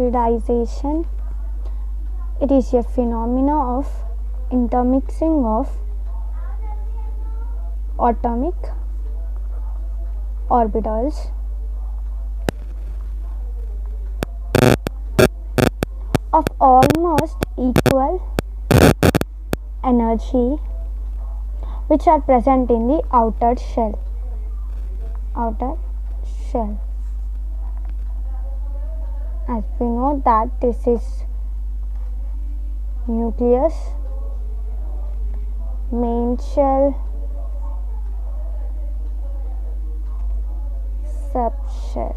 hybridization. It is a phenomenon of intermixing of atomic orbitals of almost equal energy which are present in the outer shell. As we know that this is nucleus, main shell, subshell,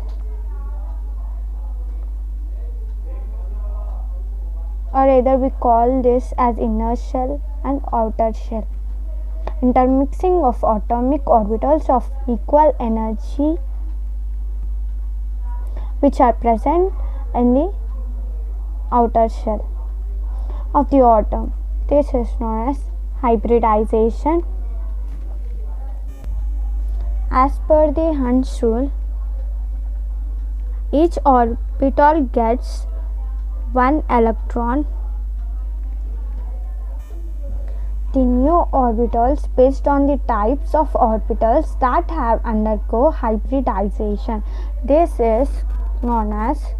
or either we call this as inner shell and outer shell. Intermixing of atomic orbitals of equal energy which are present in the outer shell of the atom. This is known as hybridization. As per the Hund's rule, each orbital gets one electron. The new orbitals based on the types of orbitals that have undergo hybridization. This is known as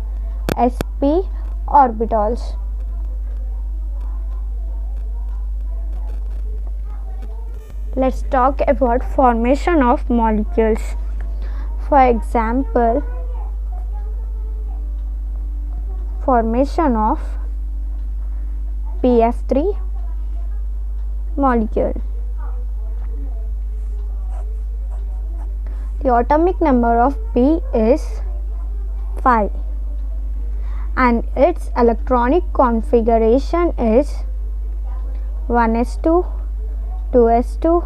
sp orbitals. Let's talk about formation of molecules. For example, formation of PF3 molecule. The atomic number of P is 5 and its electronic configuration is 1s2, 2s2,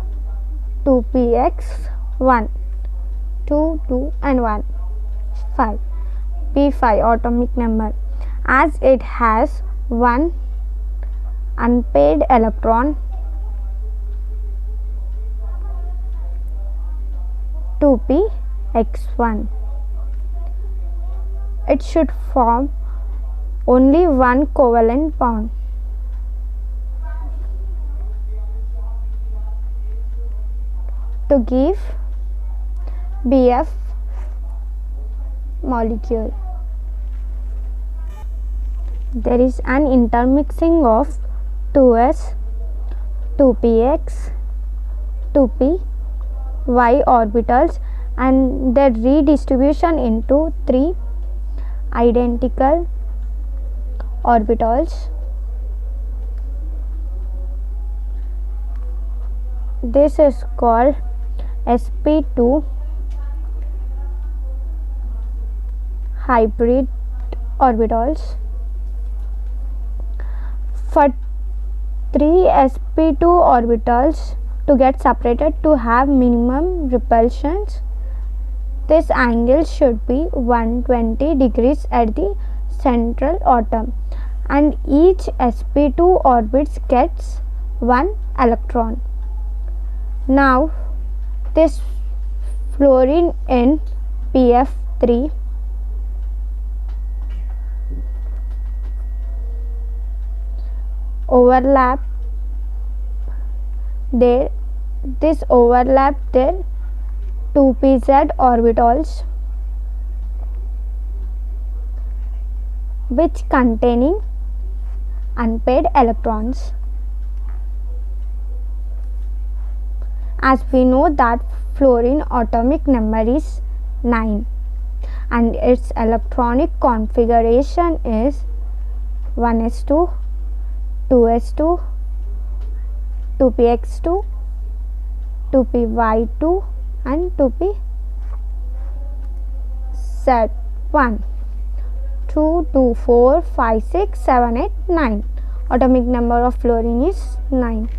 2px, 1, 2, 2 and 1, 5. P5 atomic number, as it has one unpaired electron, 2px1. It should form only one covalent bond. To give BF molecule. There is an intermixing of 2s, 2px, 2p, y orbitals and their redistribution into 3 identical orbitals. This is called sp2 hybrid orbitals. For 3 sp2 orbitals to get separated to have minimum repulsions, this angle should be 120 degrees at the central atom and each sp2 orbits gets one electron. Now this fluorine in PF3 overlap their 2pz orbitals which containing unpaired electrons. As we know that fluorine atomic number is 9 and its electronic configuration is 1s2, 2s2, 2px2, 2py2 and 2pz1. 2, 2, 4, 5, 6, 7, 8, 9. Atomic number of fluorine is 9.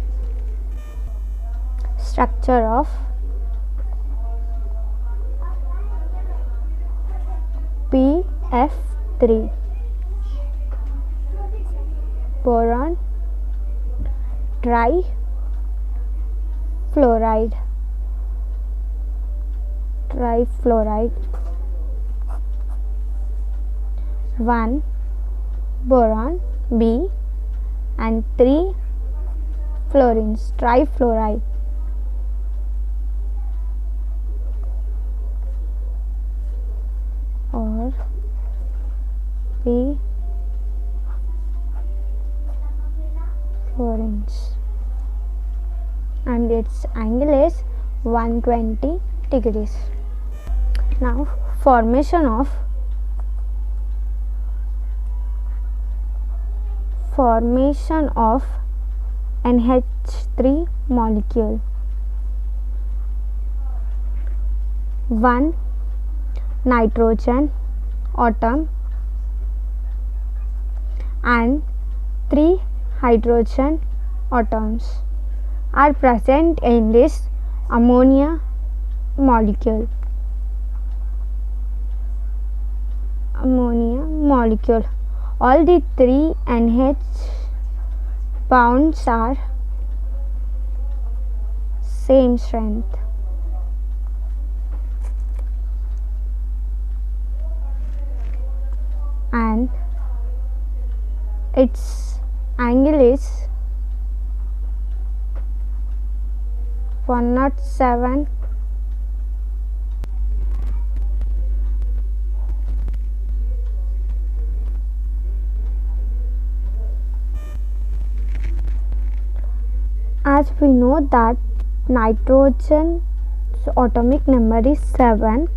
Structure of PF3. Boron, trifluoride, 1 boron B, and 3 fluorines, trifluoride. Or B fluorines, and its angle is 120 degrees. Now formation of NH3 molecule. 1 nitrogen atom and 3 hydrogen atoms are present in this ammonia molecule. All the 3 NH bonds are same strength. And its angle is 107 . As we know that nitrogen's atomic number is 7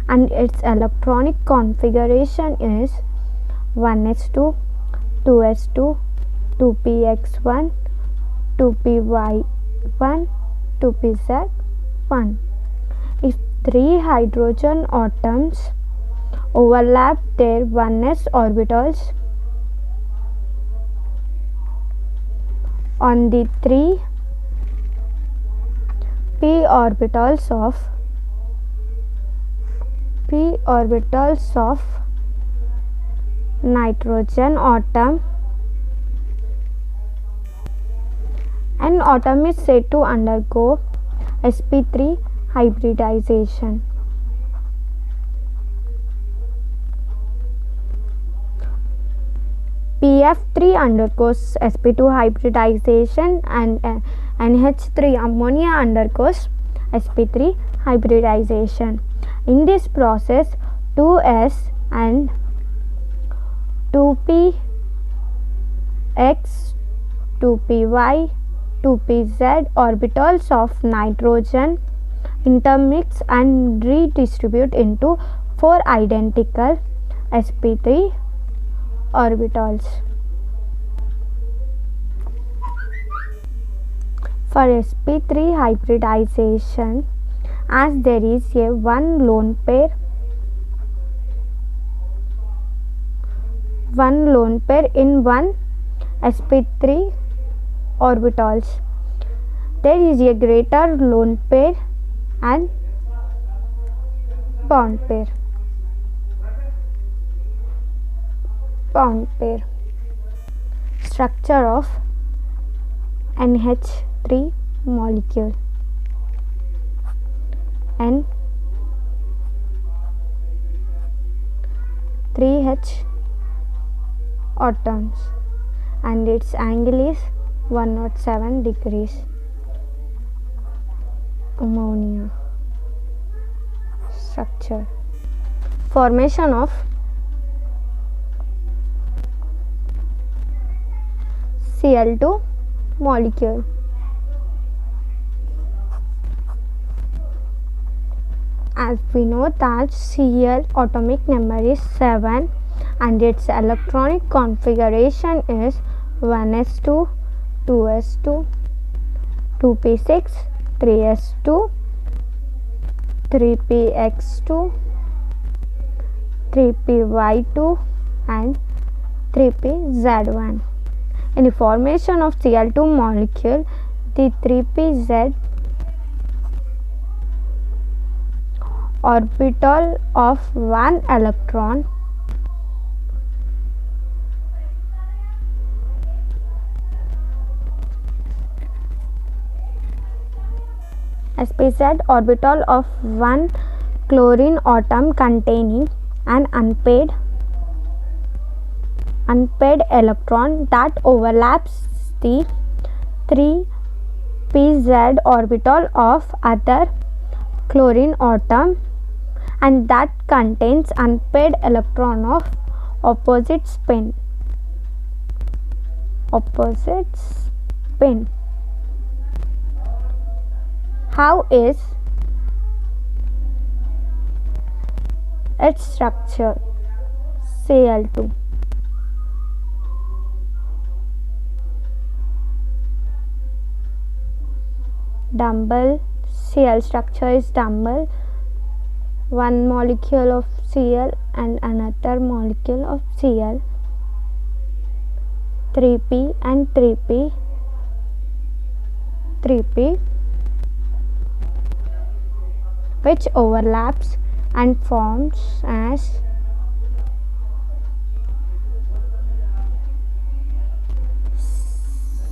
and its electronic configuration is 1s2, 2s2, 2px1, 2py1, 2pz1. If 3 hydrogen atoms overlap their 1s orbitals on the 3 p orbitals of nitrogen atom, an atom is said to undergo sp3 hybridization. PF3 undergoes sp2 hybridization and NH3 ammonia undergoes sp3 hybridization. In this process, 2s and 2px, 2py, 2pz orbitals of nitrogen intermix and redistribute into 4 identical sp3 orbitals. For sp3 hybridization, as there is a one lone pair in one sp3 orbitals, there is a greater lone pair and bond pair. Structure of NH3 molecule. N 3H atoms and its angle is 107 degrees. Ammonia structure. Formation of Cl2 molecule. As we know that Cl atomic number is 7 and its electronic configuration is 1s2, 2s2, 2p6, 3s2, 3px2, 3py2 and 3pz1. In the formation of Cl2 molecule, the 3pz orbital of one electron sp(z) orbital of one chlorine atom containing an unpaired unpaired electron that overlaps the 3pz orbital of other chlorine atom and that contains unpaired electron of opposite spin. How is its structure? Cl2. Dumbbell. Cl structure is dumbbell. One molecule of Cl and another molecule of Cl. 3p and 3p. Which overlaps and forms as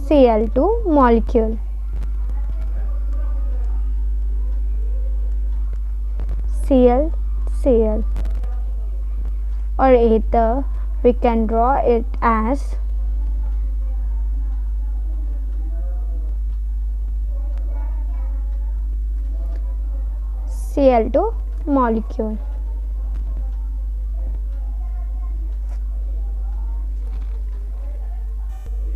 Cl2 molecule. Cl or either we can draw it as Cl2 molecule.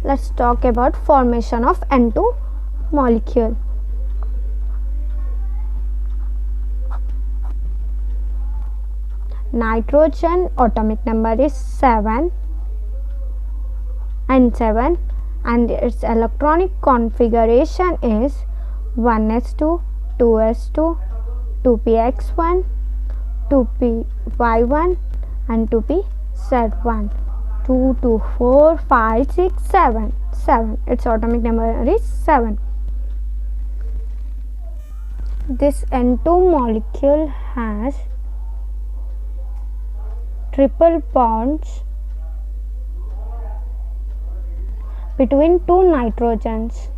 Let's talk about formation of N2 molecule. Nitrogen atomic number is 7 and its electronic configuration is 1s2, 2s2, 2px1, 2py1 and 2pz1. 2, 2, 4, 5, 6, 7. Its atomic number is 7. This N2 molecule has triple bonds between two nitrogens.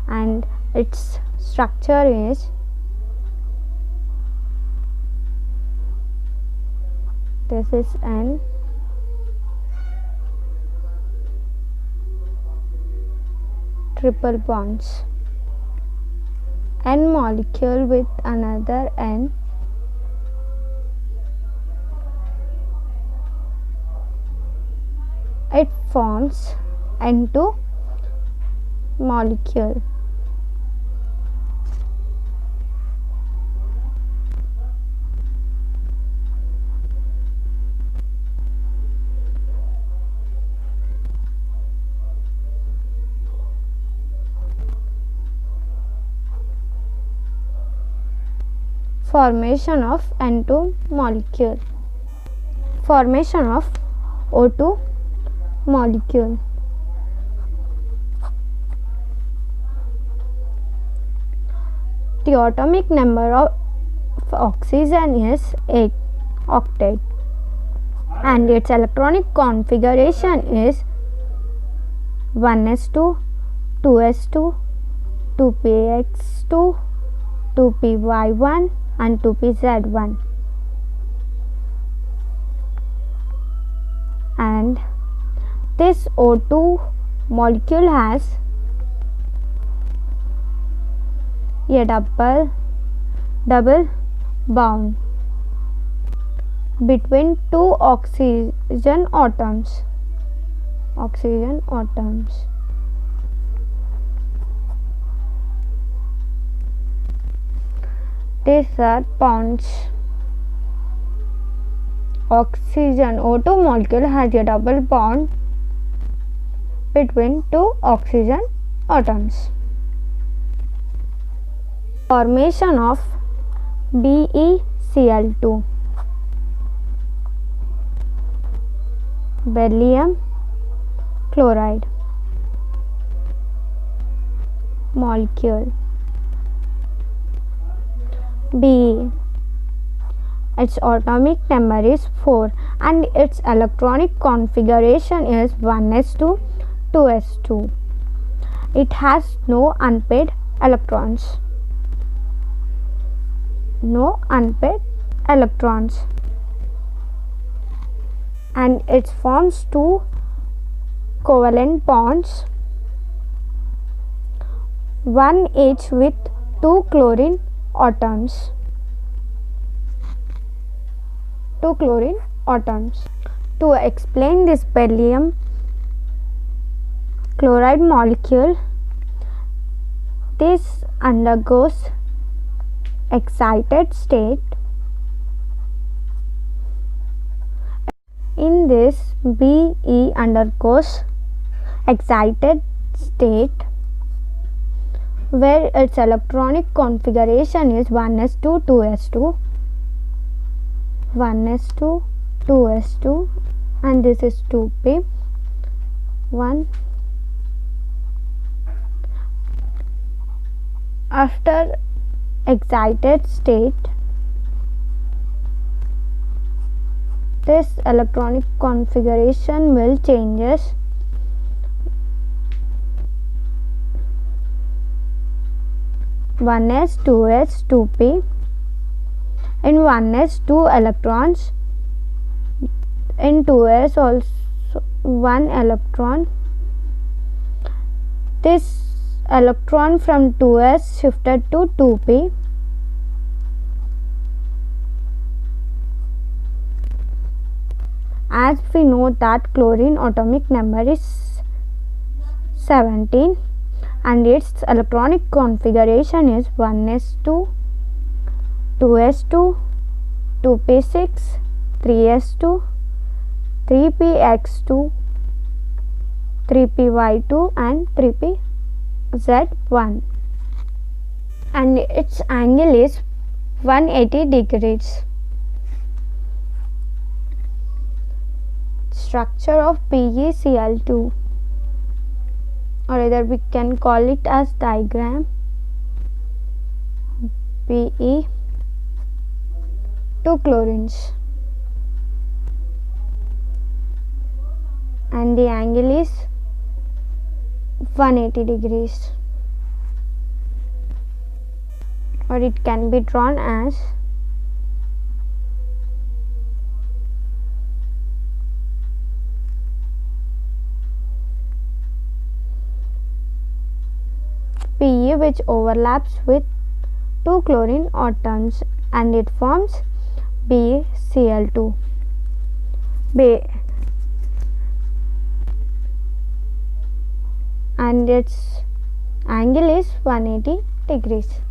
And its structure is this is N, triple bonds, N molecule with another N, it forms N2 molecule. Formation of N2 molecule. Formation of O2 molecule. The atomic number of oxygen is 8 octet and its electronic configuration is 1s2, 2s2, 2px2, 2py1 and 2pz1. And this O2 molecule has a double bond between two oxygen atoms. These are bonds. Oxygen O2 molecule has a double bond between two oxygen atoms. Formation of BeCl2. Beryllium chloride molecule. Be its atomic number is 4 and its electronic configuration is 1s2, 2s2. It has no unpaired electrons. no unpaired electrons, and it forms two covalent bonds, one each with two chlorine atoms. To explain this beryllium chloride molecule, this undergoes excited state. In this, Be undergoes excited state where its electronic configuration is 1s2 2s2 1s2 2s2, and this is 2p 1. After excited state, this electronic configuration will changes. One s, 2s, 2p. In 1s, 2 electrons. In 2s also 1 electron. This electron from 2s shifted to 2p. As we know that chlorine atomic number is 17 and its electronic configuration is 1s2 2s2 2p6 3s2 3px2 3py2 and 3pz1, and its angle is 180 degrees. Structure of PeCl2, or either we can call it as diagram. Pe, 2 chlorines, and the angle is 180 degrees, or it can be drawn as Pe, which overlaps with 2 chlorine atoms, and it forms BeCl2. And its angle is 180 degrees.